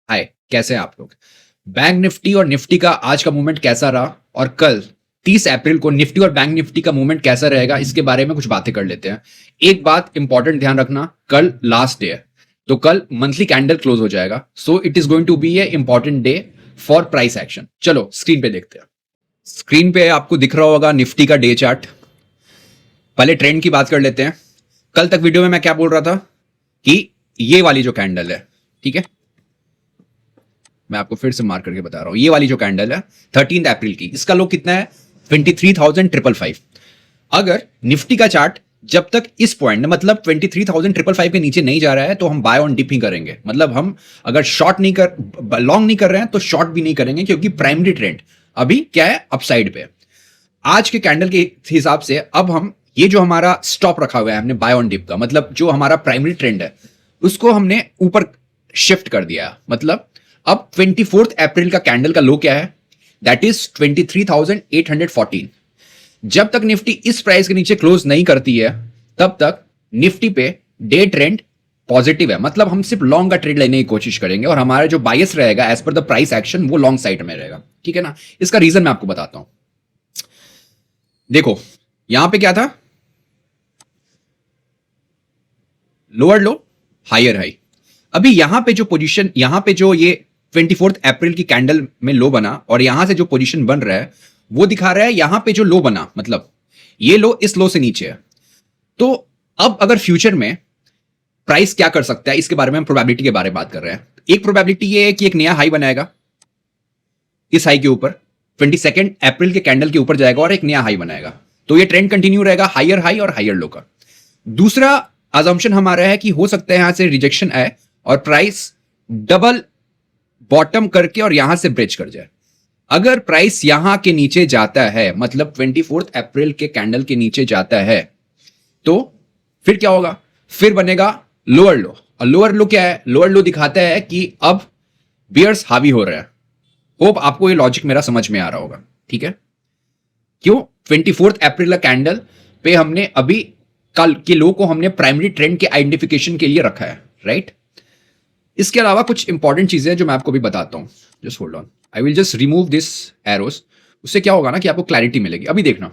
हाय, कैसे हैं आप लोग? बैंक निफ्टी और निफ्टी का आज का मूवमेंट कैसा रहा और कल 30 अप्रैल को निफ्टी और बैंक निफ्टी का मूवमेंट कैसा रहेगा, इसके बारे में कुछ बातें कर लेते हैं। एक बात इंपॉर्टेंट ध्यान रखना, कल लास्ट डे है, तो कल मंथली कैंडल क्लोज हो जाएगा। So it is going to be a important day for price action. चलो स्क्रीन पे देखते हैं। स्क्रीन पे आपको दिख रहा होगा निफ्टी का डे चार्ट। पहले ट्रेंड की बात कर लेते हैं। कल तक वीडियो में मैं क्या बोल रहा था कि ये वाली जो कैंडल है, ठीक है, मैं आपको फिर से मार्क करके बता रहा हूं, ये वाली जो कैंडल है 13 अप्रैल की, इसका लो कितना है 23,555। अगर निफ्टी का चार्ट जब तक इस पॉइंट मतलब 23,555 के नीचे नहीं जा रहा है तो हम बाय ऑन डिप ही करेंगे। मतलब हम अगर शॉर्ट नहीं कर लॉन्ग नहीं कर रहे हैं तो शॉर्ट भी नहीं करेंगे, क्योंकि प्राइमरी ट्रेंड अभी क्या है, अपसाइड पे। आज के कैंडल के हिसाब से अब हम ये जो हमारा स्टॉप रखा हुआ है हमने बाय ऑन डिप का, मतलब जो हमारा प्राइमरी ट्रेंड है उसको हमने ऊपर शिफ्ट कर दिया। मतलब अब 24 अप्रैल का कैंडल का लो क्या है, दैट इज 23,814। जब तक निफ्टी इस प्राइस के नीचे क्लोज नहीं करती है तब तक निफ्टी पे डे ट्रेंड पॉजिटिव है। मतलब हम सिर्फ लॉन्ग का ट्रेड लेने की कोशिश करेंगे और हमारा जो बायस रहेगा as per the price action वो लॉन्ग साइड में रहेगा, ठीक है ना। इसका रीजन मैं आपको बताता हूं। देखो यहां पे क्या था, लोअर लो हायर हाई। अभी यहां पे जो पोजीशन, यहां पे जो ये 24 अप्रैल की कैंडल में लो बना और यहां से जो पोजीशन बन रहा है वो दिखा रहा है यहां पे जो लो बना, मतलब ये लो इस लो से नीचे है। तो अब अगर फ्यूचर में प्राइस क्या कर सकता है, इसके बारे में हम प्रोबेबिलिटी के बारे में बात कर रहे हैं। एक प्रोबेबिलिटी ये है कि एक नया हाई बनाएगा, इस हाई के ऊपर 22 अप्रैल के कैंडल के ऊपर जाएगा और एक नया हाई बनाएगा, तो ये ट्रेंड कंटिन्यू रहेगा हायर हाई और हायर लो का। दूसरा अजम्पशन हमारा है कि हो सकता है यहां से रिजेक्शन आए और प्राइस डबल बॉटम करके और यहां से ब्रेच कर जाए। अगर प्राइस यहां के नीचे जाता है, मतलब 24 अप्रैल के कैंडल के नीचे जाता है, तो फिर क्या होगा, फिर बनेगा लोअर लो। और लोअर लो क्या है, लोअर लो दिखाता है कि अब बियर्स हावी हो रहा है। होप आपको ये लॉजिक मेरा समझ में आ रहा होगा, ठीक है। क्यों 24 अप्रैल का कैंडल पे हमने अभी कल के लो को हमने प्राइमरी ट्रेंड के आइडेंटिफिकेशन के लिए रखा है, राइट। इसके अलावा कुछ इंपॉर्टेंट चीजें हैं जो मैं आपको भी बताता हूं। Just hold on, I will just remove this arrows. उससे क्या होगा ना कि आपको क्लैरिटी मिलेगी। अभी देखना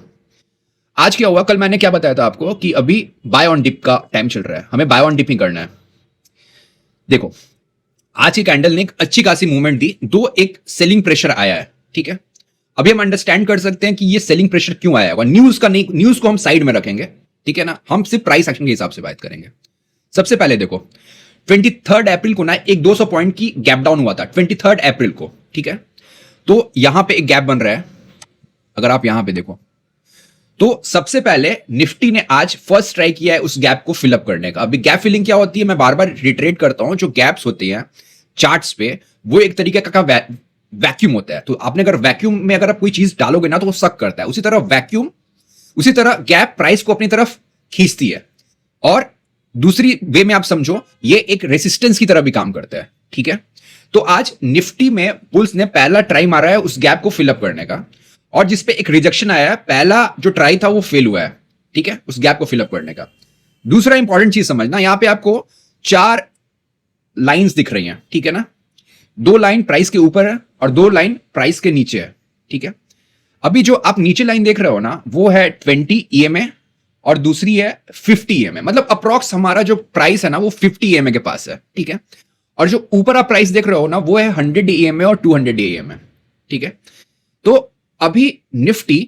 आज क्या हुआ। कल मैंने क्या बताया था आपको कि अभी बाय ऑन डिप का टाइम चल रहा है, हमें बाय ऑन डिप ही करना है। देखो आज की कैंडल ने एक अच्छी खासी मूवमेंट दी, दो एक सेलिंग प्रेशर आया है, ठीक है। अभी हम अंडरस्टैंड कर सकते हैं कि ये सेलिंग प्रेशर क्यों आया होगा। न्यूज का नहीं, न्यूज को हम साइड में रखेंगे, ठीक है ना। हम सिर्फ प्राइस एक्शन के हिसाब से बात करेंगे। सबसे पहले देखो 23 अप्रैल को ना एक 200 पॉइंट की गैप डाउन हुआ था 23 अप्रैल को, ठीक है। तो यहां पे एक गैप बन रहा है, अगर आप यहां पे देखो तो सबसे पहले निफ्टी ने आज फर्स्ट ट्राई किया है उस गैप को फिलअप करने का। अभी गैप फिलिंग क्या होती है, मैं बार बार रिट्रेट करता हूं, जो गैप्स होती हैं चार्ट्स पे वो एक तरीके का वैक्यूम होता है। तो आपने अगर वैक्यूम में अगर आप कोई चीज डालोगे ना तो वो सक करता है, उसी तरह वैक्यूम, उसी तरह गैप प्राइस को अपनी तरफ खींचती है। और दूसरी वे में आप समझो ये एक रेसिस्टेंस की तरह भी काम करता है, ठीक है। तो आज निफ्टी में बुल्स ने पहला ट्राई मारा है उस गैप को फिलअप करने का, और जिसपे एक रिजेक्शन आया है। पहला जो ट्राई था वो फेल हुआ है, ठीक है, उस गैप को फिलअप करने का। दूसरा इंपॉर्टेंट चीज समझना, यहां पे आपको 4 लाइंस दिख रही हैं, ठीक है ना। 2 लाइन प्राइस के ऊपर है और 2 लाइन प्राइस के नीचे है, ठीक है। अभी जो आप नीचे लाइन देख रहे हो ना वो है 20 EMA और दूसरी है 50 EMA। मतलब अप्रॉक्स हमारा जो प्राइस है ना वो 50 EMA के पास है, ठीक है। और जो ऊपर आप प्राइस देख रहे हो ना वो है 100 EMA और 200 EMA, ठीक है। तो अभी निफ्टी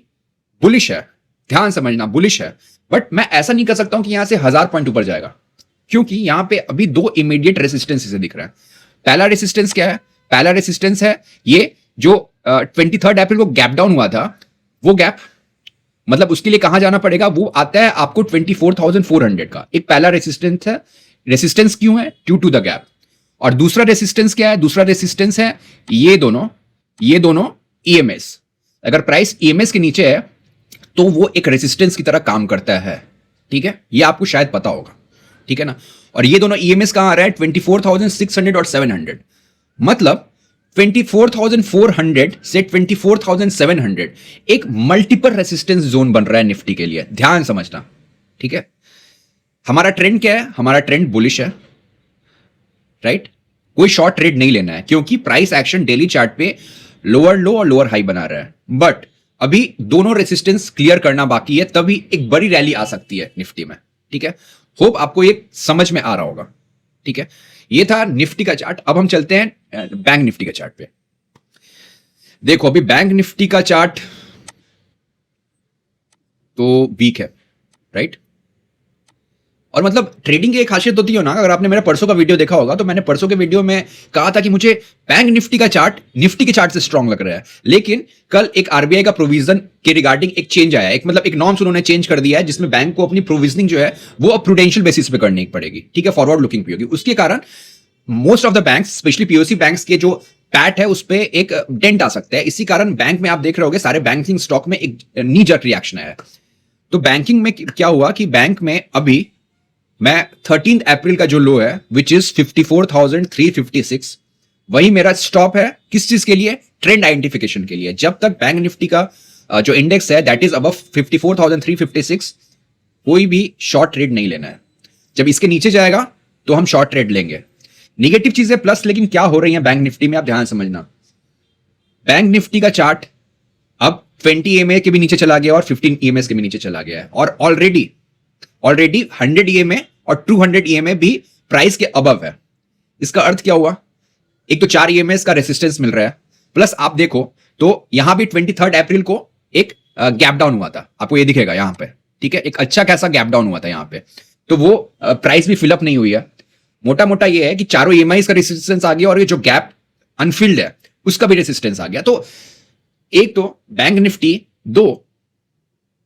बुलिश है, ध्यान समझना, बुलिश है। बट मैं ऐसा नहीं कर सकता हूं कि यहां से 1000 पॉइंट ऊपर जाएगा, क्योंकि यहां पे अभी 2 इमीडिएट रेसिस्टेंस दिख रहा है। पहला रेसिस्टेंस क्या है, पहला रेसिस्टेंस है ये जो 23 अप्रैल को गैप डाउन हुआ था, वो गैप, मतलब उसके लिए कहां जाना पड़ेगा, वो आता है आपको 24,400 का एक पहला रेसिस्टेंस है। रेसिस्टेंस क्यों है, ड्यू टू द गैप। और दूसरा रेसिस्टेंस क्या है, दूसरा रेसिस्टेंस है ये दोनों EMS। अगर प्राइस EMS के नीचे है तो वो एक रेसिस्टेंस की तरह काम करता है, ठीक है। ये आपको शायद पता होगा, ठीक है ना। और ये दोनों EMS कहां आ रहा है, 24,600 और 700। मतलब 24,400 से 24,700 एक मल्टीपल रेसिस्टेंस जोन बन रहा है निफ्टी के लिए, ध्यान समझना, ठीक है। हमारा ट्रेंड क्या है, हमारा ट्रेंड बुलिश है, राइट। कोई शॉर्ट ट्रेड नहीं लेना है, क्योंकि प्राइस एक्शन डेली चार्ट पे लोअर लो और लोअर हाई बना रहा है। बट अभी दोनों रेसिस्टेंस क्लियर करना बाकी है, तभी एक बड़ी रैली आ सकती है निफ्टी में। ठीक है, होप आपको ये समझ में आ रहा होगा। ठीक है, ये था निफ्टी का चार्ट। अब हम चलते हैं बैंक निफ्टी का चार्ट पे। देखो अभी बैंक निफ्टी का चार्ट तो वीक है, राइट। और मतलब ट्रेडिंग की एक खासियत होती है ना, अगर आपने मेरा परसों का वीडियो देखा होगा तो मैंने परसों के वीडियो में कहा था कि मुझे बैंक निफ्टी का चार्ट निफ्टी के चार्ट से स्ट्रांग लग रहा है। लेकिन कल एक आरबीआई का प्रोविजन के रिगार्डिंग एक चेंज आया, एक मतलब एक नॉर्म्स उन्होंने चेंज कर दिया है, जिसमें बैंक को अपनी प्रोविजनिंग जो है वो अब प्रूडेंशियल बेसिस पे करनी पड़ेगी। ठीक है, फॉरवर्ड लुकिंग पे होगी। उसके कारण most of the banks, specially POC banks के जो पैट है उस पर एक डेंट आ सकता है। इसी कारण बैंक में आप देख रहे होगे सारे बैंकिंग स्टॉक में एक नी जर्क रिएक्शन आया। तो बैंकिंग में क्या हुआ कि बैंक में अभी मैं 13 अप्रैल का जो लो है विच इज 54,356, वही मेरा स्टॉप है। किस चीज के लिए? ट्रेंड आइडेंटिफिकेशन के लिए। जब तक बैंक निफ्टी का जो इंडेक्स है दैट इज अबव 54,356, कोई भी शॉर्ट ट्रेड नहीं लेना है। जब इसके नीचे जाएगा तो हम शॉर्ट ट्रेड लेंगे। निगेटिव चीजें प्लस लेकिन क्या हो रही है बैंक निफ्टी में, आप ध्यान समझना। बैंक निफ्टी का चार्ट अब 20 EMA के भी नीचे चला गया और 15 EMS के भी नीचे चला गया है, और ऑलरेडी 100 EMA और 200 EMA भी प्राइस के अबव है। इसका अर्थ क्या हुआ? एक तो 4 EMS का रेसिस्टेंस मिल रहा है, प्लस आप देखो तो यहां भी 23 अप्रैल को एक गैप डाउन हुआ था, आपको ये दिखेगा यहां पे। ठीक है, एक अच्छा खासा गैप डाउन हुआ था यहां पे, तो वो प्राइस भी फिलअप नहीं हुई है। मोटा मोटा ये है कि चारों EMI का रेसिस्टेंस आ गया और ये जो गैप अनफिल्ड है उसका भी रेसिस्टेंस आ गया। तो एक तो बैंक निफ्टी, दो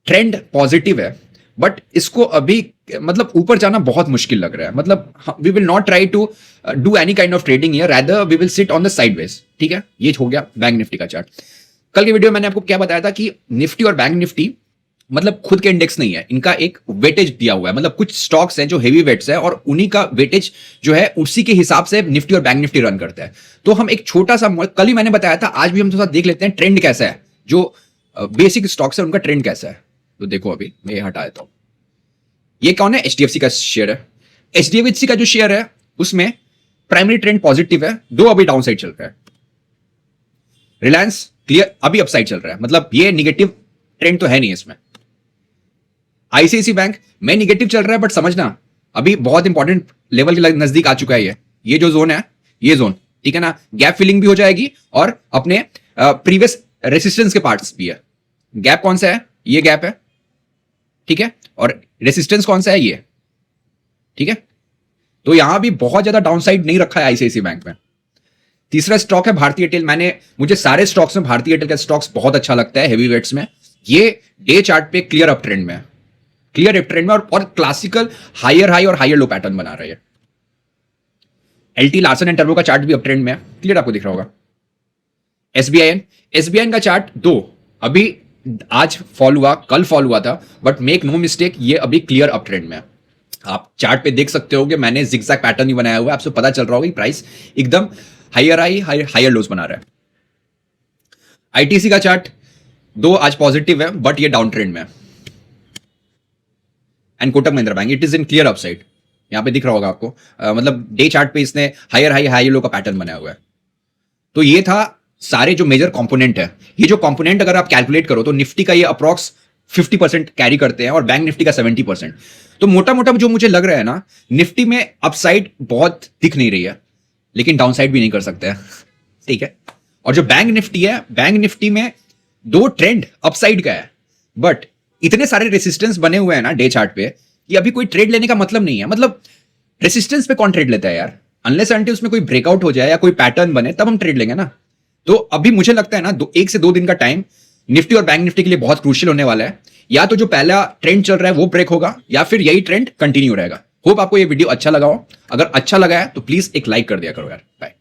ट्रेंड पॉजिटिव है, बट इसको अभी मतलब ऊपर जाना बहुत मुश्किल लग रहा है। मतलब we will not try to do any kind of trading here, rather we will sit on the sideways. ठीक है, ये हो गया बैंक निफ्टी का चार्ट। कल के वीडियो में मैंने आपको क्या बताया था कि निफ्टी और बैंक निफ्टी मतलब खुद के इंडेक्स नहीं है, इनका एक वेटेज दिया हुआ है। मतलब कुछ स्टॉक्स हैं जो हेवी वेट्स है और उन्हीं का वेटेज जो है उसी के हिसाब से निफ्टी और बैंक निफ्टी रन करता है। तो हम एक छोटा सा, कल ही मैंने बताया था, आज भी हम थोड़ा देख लेते हैं ट्रेंड कैसा है, जो बेसिक स्टॉक्स है उनका ट्रेंड कैसा है। तो देखो अभी मैं ये हटा देता हूं। ये कौन है? एचडीएफसी का शेयर है। एचडीएफसी का जो शेयर है उसमें प्राइमरी ट्रेंड पॉजिटिव है, दो अभी डाउन साइड चल रहा है। रिलायंस क्लियर अभी अपसाइड चल रहा है, मतलब ये निगेटिव ट्रेंड तो है नहीं इसमें। आईसीआईसी बैंक में निगेटिव चल रहा है, बट समझना अभी बहुत इंपॉर्टेंट लेवल के नजदीक आ चुका है। ये जो जोन है, ये जोन, ठीक है ना, गैप फिलिंग भी हो जाएगी और अपने प्रीवियस रेसिस्टेंस के पार्ट्स भी है। गैप कौन सा है? ये गैप है, ठीक है, और रेसिस्टेंस कौन सा है? ये, ठीक है। तो यहां भी बहुत ज्यादा डाउनसाइड नहीं रखा है आईसीआईसी बैंक में। तीसरा स्टॉक है भारतीय एयरटेल। मुझे सारे स्टॉक्स में भारतीय एयरटेल का स्टॉक्स बहुत अच्छा लगता है हेवी वेट्स में। ये डे चार्ट पे क्लियर अप ट्रेंड में, क्लियर अप ट्रेंड में और क्लासिकल हायर हाई और हायर लो पैटर्न बना रही है। एलटी लार्सन एंड टर्बो का चार्ट भी अप ट्रेंड में है, क्लियर आपको दिख रहा होगा। एसबीआईएन का चार्ट दो अभी आज फॉल हुआ, कल फॉल हुआ था, बट मेक नो मिस्टेक ये अभी क्लियर अप ट्रेंड में है। आप चार्ट पे देख सकते हो कि मैंने जिगजैग पैटर्न ही बनाया हुआ है, आपसे पता चल रहा होगा कि प्राइस एकदम हायर हाई हायर लोज बना रहा है। आईटीसी का चार्ट दो आज पॉजिटिव है, बट ये डाउन ट्रेंड में है। And Kotak Mahindra bank it is in clear upside, यहां पे दिख रहा होगा आपको। मतलब डे चार्ट पे इसने हायर हाई हाई लो का पैटर्न बनाया हुआ है। तो ये था सारे जो मेजर कंपोनेंट है। ये जो कंपोनेंट अगर आप कैलकुलेट करो तो निफ्टी का ये अप्रॉक्स 50% कैरी करते हैं और बैंक निफ्टी का 70%। तो मोटा मोटा जो मुझे लग रहा है ना, निफ्टी में अपसाइड बहुत दिख नहीं रही है, लेकिन डाउनसाइड भी नहीं कर सकते हैं, ठीक है। और जो बैंक निफ्टी है, बैंक निफ्टी में दो ट्रेंड अपसाइड का है, बट इतने सारे रेसिस्टेंस बने हुए हैं ना डे चार्ट पे कि अभी कोई ट्रेड लेने का मतलब नहीं है। मतलब रेसिस्टेंस पे कौन ट्रेड लेता है यार? अनलेस अनटिल उसमें कोई ब्रेकआउट हो जाए या कोई पैटर्न बने तब हम ट्रेड लेंगे ना। तो अभी मुझे लगता है ना, 1 से 2 दिन का टाइम निफ्टी और बैंक निफ्टी के लिए बहुत क्रूशियल होने वाला है। या तो जो पहला ट्रेंड चल रहा है वो ब्रेक होगा, या फिर यही ट्रेंड कंटिन्यू रहेगा। होप आपको ये वीडियो अच्छा लगा हो। अगर अच्छा लगा है तो प्लीज एक लाइक कर दिया करो यार। बाय।